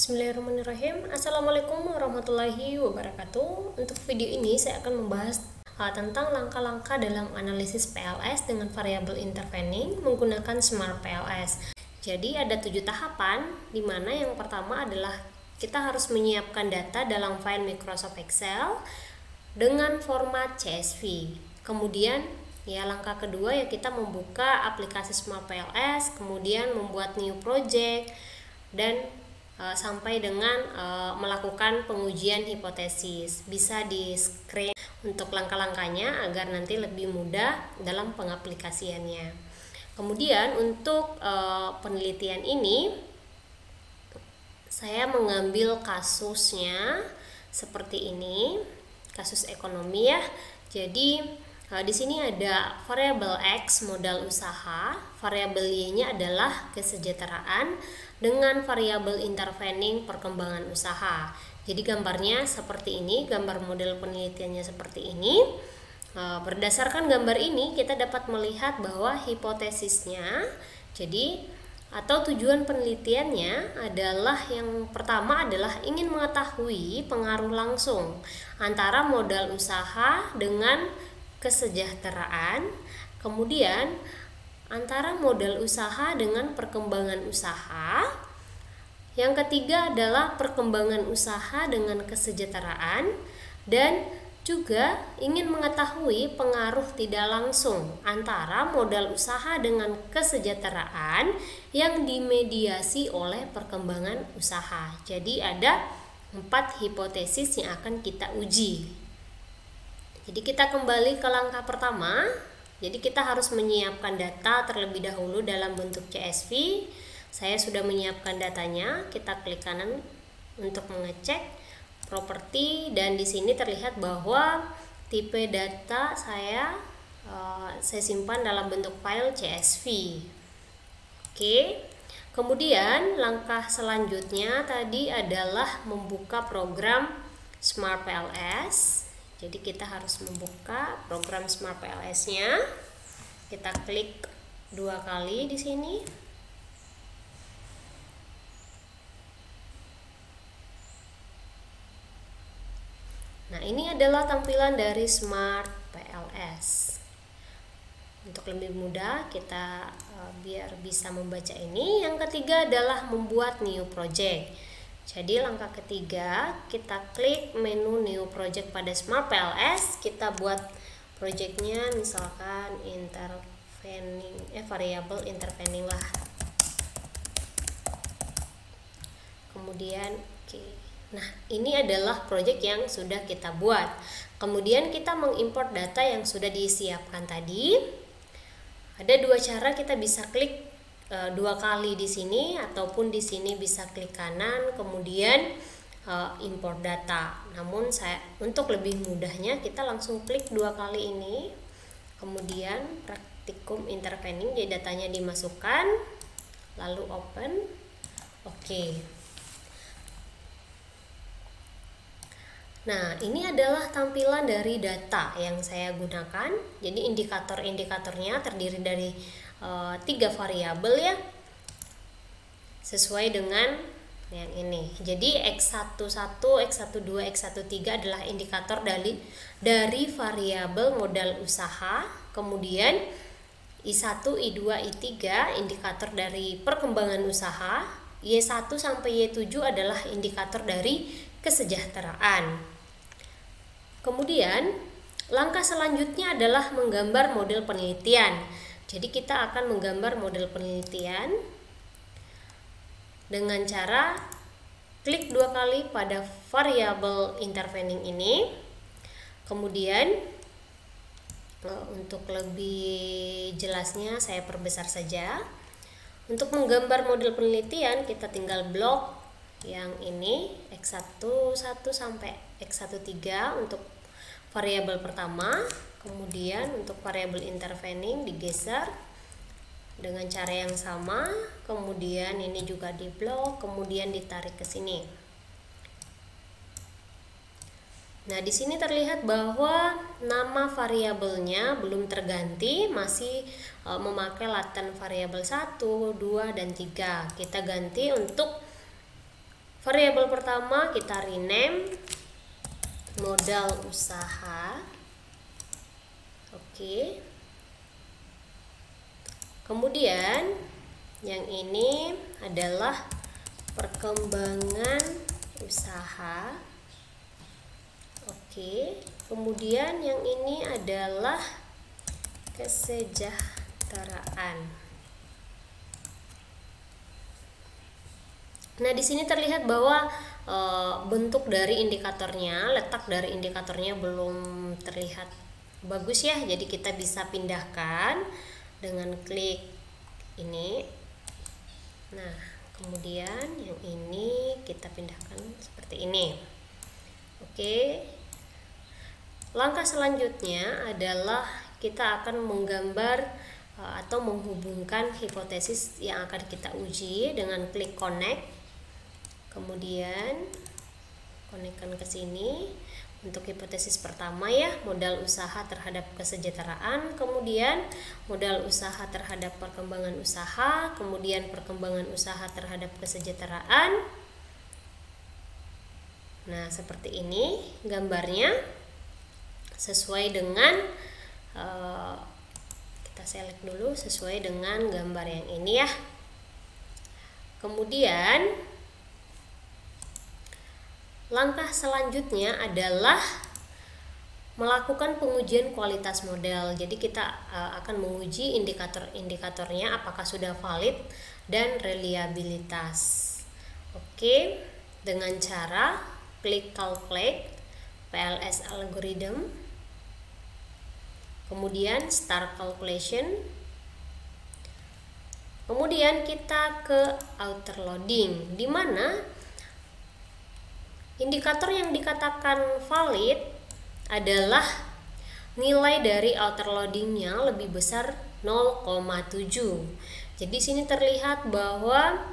Bismillahirrahmanirrahim. Assalamualaikum warahmatullahi wabarakatuh. Untuk video ini saya akan membahas tentang langkah-langkah dalam analisis PLS dengan variabel intervening menggunakan Smart PLS. Jadi ada 7 tahapan, di mana yang pertama adalah kita harus menyiapkan data dalam file Microsoft Excel dengan format CSV. Kemudian langkah kedua kita membuka aplikasi Smart PLS, kemudian membuat new project dan sampai dengan melakukan pengujian hipotesis. Bisa di screen untuk langkah-langkahnya agar nanti lebih mudah dalam pengaplikasiannya. Kemudian untuk penelitian ini saya mengambil kasusnya seperti ini, kasus ekonomi ya. Jadi di sini ada variabel X modal usaha, variabel Y-nya adalah kesejahteraan dengan variabel intervening perkembangan usaha. Jadi gambarnya seperti ini, gambar model penelitiannya seperti ini. Berdasarkan gambar ini kita dapat melihat bahwa hipotesisnya atau tujuan penelitiannya adalah yang pertama adalah ingin mengetahui pengaruh langsung antara modal usaha dengan kesejahteraan, kemudian antara modal usaha dengan perkembangan usaha. Yang ketiga adalah perkembangan usaha dengan kesejahteraan, dan juga ingin mengetahui pengaruh tidak langsung antara modal usaha dengan kesejahteraan yang dimediasi oleh perkembangan usaha. Jadi ada 4 hipotesis yang akan kita uji. Jadi kita kembali ke langkah pertama. Jadi kita harus menyiapkan data terlebih dahulu dalam bentuk CSV. Saya sudah menyiapkan datanya. Kita klik kanan untuk mengecek properti, dan di sini terlihat bahwa tipe data saya simpan dalam bentuk file CSV. Oke. Kemudian langkah selanjutnya tadi adalah membuka program Smart PLS. Jadi kita harus membuka program Smart PLS-nya. Kita klik 2 kali di sini. Nah, ini adalah tampilan dari Smart PLS. Untuk lebih mudah kita biar bisa membaca ini. Yang ketiga adalah membuat new project. Jadi langkah ketiga, kita klik menu new project pada Smart PLS, kita buat projectnya misalkan variabel intervening lah. Kemudian nah ini adalah project yang sudah kita buat. Kemudian kita mengimport data yang sudah disiapkan tadi. Ada 2 cara, kita bisa klik 2 kali di sini, ataupun di sini bisa klik kanan kemudian import data. Namun untuk lebih mudahnya kita langsung klik 2 kali ini, kemudian praktikum intervening, jadi datanya dimasukkan lalu open. Oke. Nah, ini adalah tampilan dari data yang saya gunakan. Jadi indikator-indikatornya terdiri dari 3 variabel ya, sesuai dengan yang ini. Jadi X11, X12, X13 adalah indikator dari variabel modal usaha. Kemudian I1, I2, I3 indikator dari perkembangan usaha. Y1 sampai Y7 adalah indikator dari kesejahteraan. Kemudian langkah selanjutnya adalah menggambar model penelitian. Jadi kita akan menggambar model penelitian dengan cara klik 2 kali pada variabel intervening ini. Kemudian untuk lebih jelasnya saya perbesar saja. Untuk menggambar model penelitian kita tinggal blok yang ini X11 sampai X13 untuk variabel pertama. Kemudian untuk variabel intervening digeser dengan cara yang sama. Kemudian ini juga diblok, kemudian ditarik ke sini. Nah, di sini terlihat bahwa nama variabelnya belum terganti, masih memakai laten variabel 1, 2, dan 3. Kita ganti untuk Variabel pertama kita rename modal usaha. Oke. Kemudian yang ini adalah perkembangan usaha. Oke. Kemudian yang ini adalah kesejahteraan. Nah, di sini terlihat bahwa bentuk dari indikatornya, letak dari indikatornya belum terlihat bagus ya. Jadi kita bisa pindahkan dengan klik ini. Nah, kemudian yang ini kita pindahkan seperti ini. Oke. Langkah selanjutnya adalah kita akan menggambar atau menghubungkan hipotesis yang akan kita uji dengan klik connect. Kemudian konekkan ke sini untuk hipotesis pertama ya, modal usaha terhadap kesejahteraan, kemudian modal usaha terhadap perkembangan usaha, kemudian perkembangan usaha terhadap kesejahteraan. Nah, seperti ini gambarnya sesuai dengan kita select dulu sesuai dengan gambar yang ini ya. Kemudian langkah selanjutnya adalah melakukan pengujian kualitas model. Jadi kita akan menguji indikator-indikatornya apakah sudah valid dan reliabilitas. Oke, dengan cara klik calculate PLS algorithm, kemudian start calculation, kemudian kita ke outer loading, di mana indikator yang dikatakan valid adalah nilai dari outer loadingnya lebih besar 0,7. Jadi sini terlihat bahwa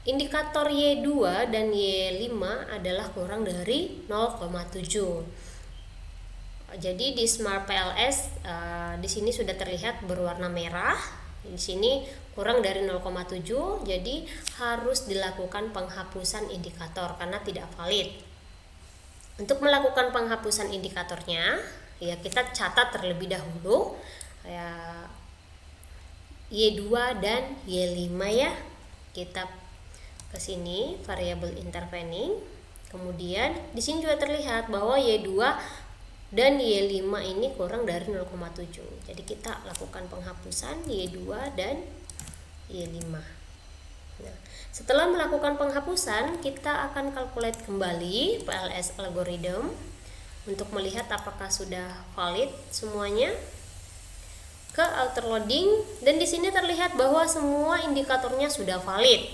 indikator Y2 dan Y5 adalah kurang dari 0,7. Jadi di Smart PLS di sini sudah terlihat berwarna merah. Di sini kurang dari 0,7, jadi harus dilakukan penghapusan indikator karena tidak valid. Untuk melakukan penghapusan indikatornya, ya kita catat terlebih dahulu ya Y2 dan Y5 ya. Kita ke sini variabel intervening. Kemudian di sini juga terlihat bahwa Y2 dan Y5 ini kurang dari 0,7. Jadi kita lakukan penghapusan Y2 dan Y5. Nah, setelah melakukan penghapusan, kita akan calculate kembali PLS algorithm untuk melihat apakah sudah valid semuanya. Ke outer loading, dan di sini terlihat bahwa semua indikatornya sudah valid.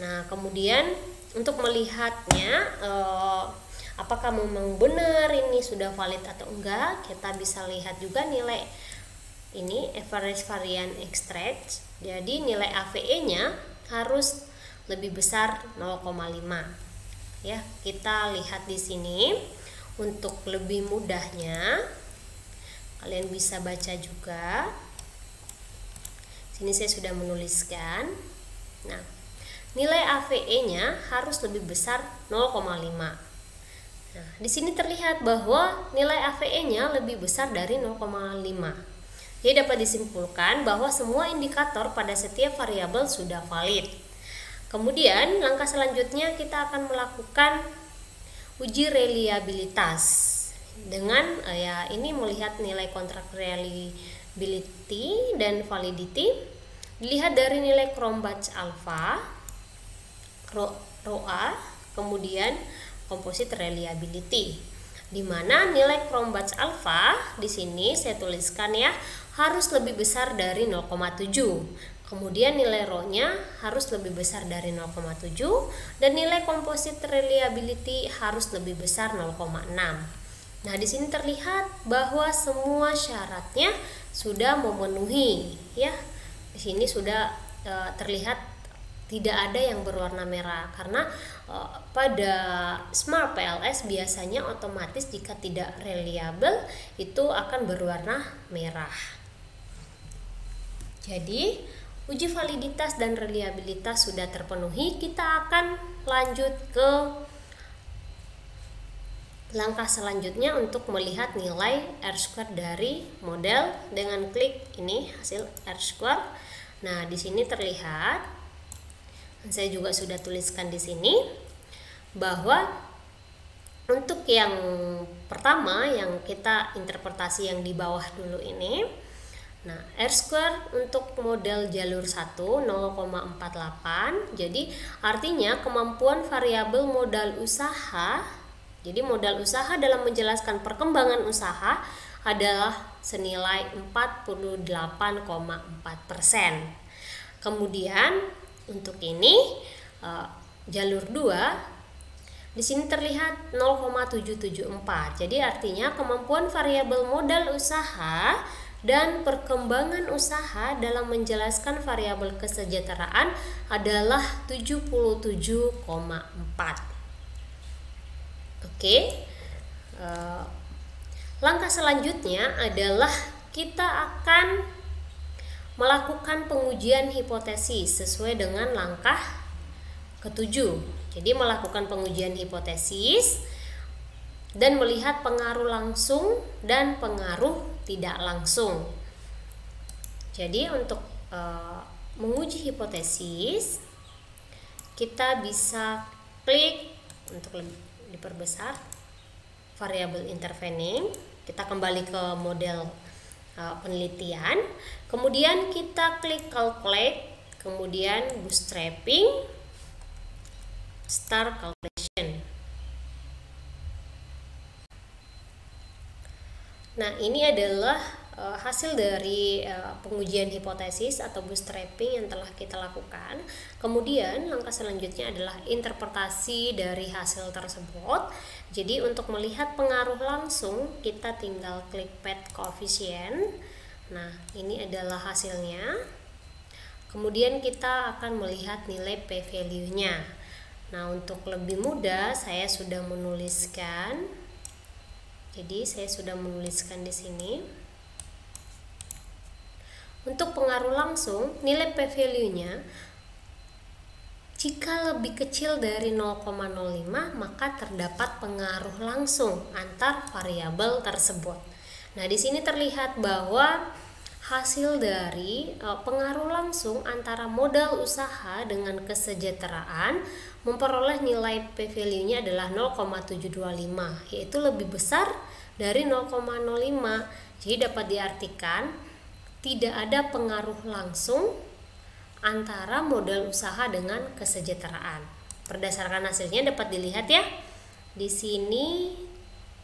Nah, kemudian untuk melihatnya apakah memang benar ini sudah valid atau enggak, kita bisa lihat juga nilai ini average variance extract. Jadi nilai AVE-nya harus lebih besar 0,5. Ya, kita lihat di sini untuk lebih mudahnya kalian bisa baca juga. Sini saya sudah menuliskan. Nah, nilai AVE-nya harus lebih besar 0,5. Nah, di sini terlihat bahwa nilai AVE-nya lebih besar dari 0,5. Jadi dapat disimpulkan bahwa semua indikator pada setiap variabel sudah valid. Kemudian langkah selanjutnya kita akan melakukan uji reliabilitas dengan ini melihat nilai kontrak reliability dan validity. Dilihat dari nilai Cronbach alpha, ROA, kemudian composite reliability, di mana nilai Cronbach alpha di sini saya tuliskan ya harus lebih besar dari 0,7. Kemudian nilai rho-nya harus lebih besar dari 0,7 dan nilai composite reliability harus lebih besar 0,6. Nah, di sini terlihat bahwa semua syaratnya sudah memenuhi ya. Di sini sudah terlihat tidak ada yang berwarna merah karena pada Smart PLS biasanya otomatis jika tidak reliable itu akan berwarna merah. Jadi uji validitas dan reliabilitas sudah terpenuhi, kita akan lanjut ke langkah selanjutnya untuk melihat nilai R-square dari model dengan klik ini hasil R-square. Nah, di sini terlihat, saya juga sudah tuliskan di sini bahwa untuk yang pertama yang kita interpretasi yang di bawah dulu ini, nah R-square untuk model jalur 1 0,48. Jadi artinya kemampuan variabel modal usaha, jadi modal usaha dalam menjelaskan perkembangan usaha adalah senilai 48,4%. Kemudian untuk ini jalur 2 di sini terlihat 0,774. Jadi artinya kemampuan variabel modal usaha dan perkembangan usaha dalam menjelaskan variabel kesejahteraan adalah 77,4. Oke. Langkah selanjutnya adalah kita akan melakukan pengujian hipotesis sesuai dengan langkah ketujuh. Jadi melakukan pengujian hipotesis dan melihat pengaruh langsung dan pengaruh tidak langsung. Jadi untuk menguji hipotesis, kita bisa klik untuk diperbesar variabel intervening. Kita kembali ke model penelitian, kemudian kita klik calculate, kemudian bootstrapping, start calculation. Nah, ini adalah hasil dari pengujian hipotesis atau bootstrapping yang telah kita lakukan. Kemudian langkah selanjutnya adalah interpretasi dari hasil tersebut. Jadi untuk melihat pengaruh langsung, kita tinggal klik pad coefficient. Nah, ini adalah hasilnya. Kemudian kita akan melihat nilai p-value-nya. Nah, untuk lebih mudah saya sudah menuliskan. Jadi saya sudah menuliskan di sini. Untuk pengaruh langsung, nilai p-value-nya jika lebih kecil dari 0,05 maka terdapat pengaruh langsung antar variabel tersebut. Nah, di sini terlihat bahwa hasil dari pengaruh langsung antara modal usaha dengan kesejahteraan memperoleh nilai p-value-nya adalah 0,725, yaitu lebih besar dari 0,05. Jadi dapat diartikan tidak ada pengaruh langsung antara modal usaha dengan kesejahteraan. Berdasarkan hasilnya dapat dilihat ya. Di sini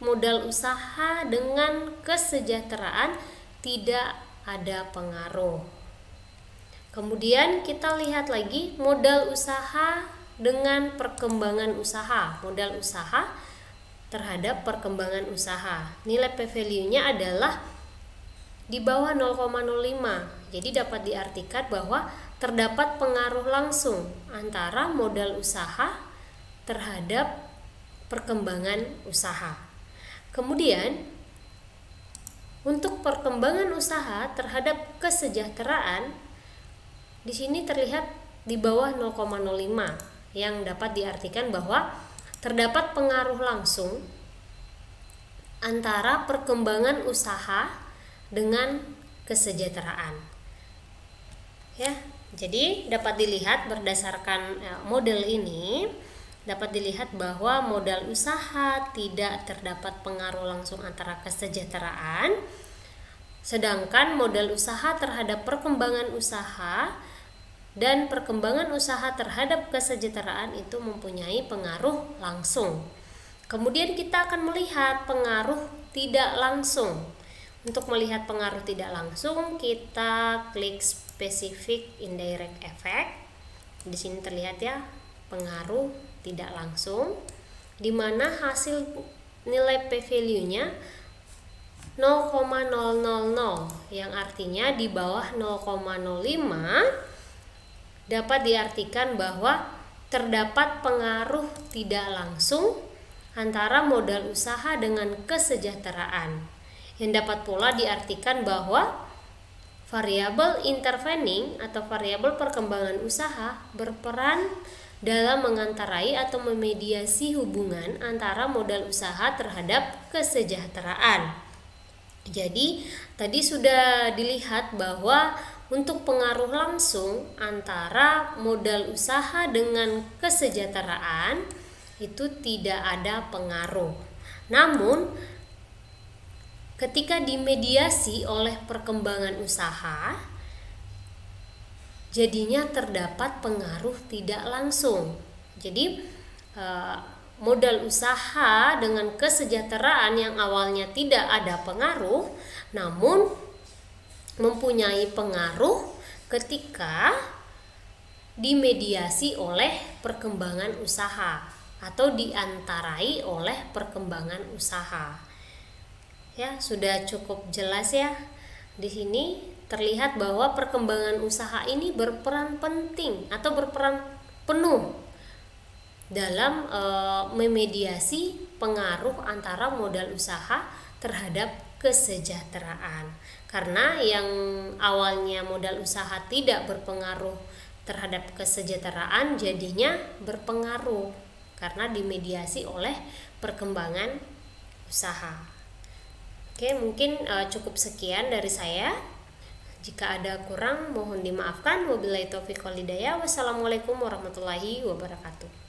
modal usaha dengan kesejahteraan tidak ada pengaruh. Kemudian kita lihat lagi modal usaha dengan perkembangan usaha. Modal usaha terhadap perkembangan usaha. Nilai p-value-nya adalah di bawah 0,05. Jadi dapat diartikan bahwa terdapat pengaruh langsung antara modal usaha terhadap perkembangan usaha. Kemudian untuk perkembangan usaha terhadap kesejahteraan di sini terlihat di bawah 0,05, yang dapat diartikan bahwa terdapat pengaruh langsung antara perkembangan usaha dengan kesejahteraan. Ya, jadi dapat dilihat berdasarkan model ini, dapat dilihat bahwa modal usaha tidak terdapat pengaruh langsung antara kesejahteraan, sedangkan modal usaha terhadap perkembangan usaha dan perkembangan usaha terhadap kesejahteraan itu mempunyai pengaruh langsung. Kemudian kita akan melihat pengaruh tidak langsung. Untuk melihat pengaruh tidak langsung, kita klik specific indirect effect. Di sini terlihat ya, pengaruh tidak langsung, di mana hasil nilai p-value-nya 0,000, yang artinya di bawah 0,05, dapat diartikan bahwa terdapat pengaruh tidak langsung antara modal usaha dengan kesejahteraan, yang dapat pula diartikan bahwa variabel intervening atau variabel perkembangan usaha berperan dalam mengantarai atau memediasi hubungan antara modal usaha terhadap kesejahteraan. Jadi, tadi sudah dilihat bahwa untuk pengaruh langsung antara modal usaha dengan kesejahteraan itu tidak ada pengaruh. Namun, ketika dimediasi oleh perkembangan usaha, jadinya terdapat pengaruh tidak langsung. Jadi, modal usaha dengan kesejahteraan yang awalnya tidak ada pengaruh, namun mempunyai pengaruh ketika dimediasi oleh perkembangan usaha atau diantarai oleh perkembangan usaha. Ya, sudah cukup jelas ya. Di sini terlihat bahwa perkembangan usaha ini berperan penting atau berperan penuh dalam memediasi pengaruh antara modal usaha terhadap kesejahteraan. Karena yang awalnya modal usaha tidak berpengaruh terhadap kesejahteraan jadinya berpengaruh karena dimediasi oleh perkembangan usaha. Oke, mungkin cukup sekian dari saya. Jika ada kurang mohon dimaafkan. Wabillahi taufiq wal hidayah. Wassalamualaikum warahmatullahi wabarakatuh.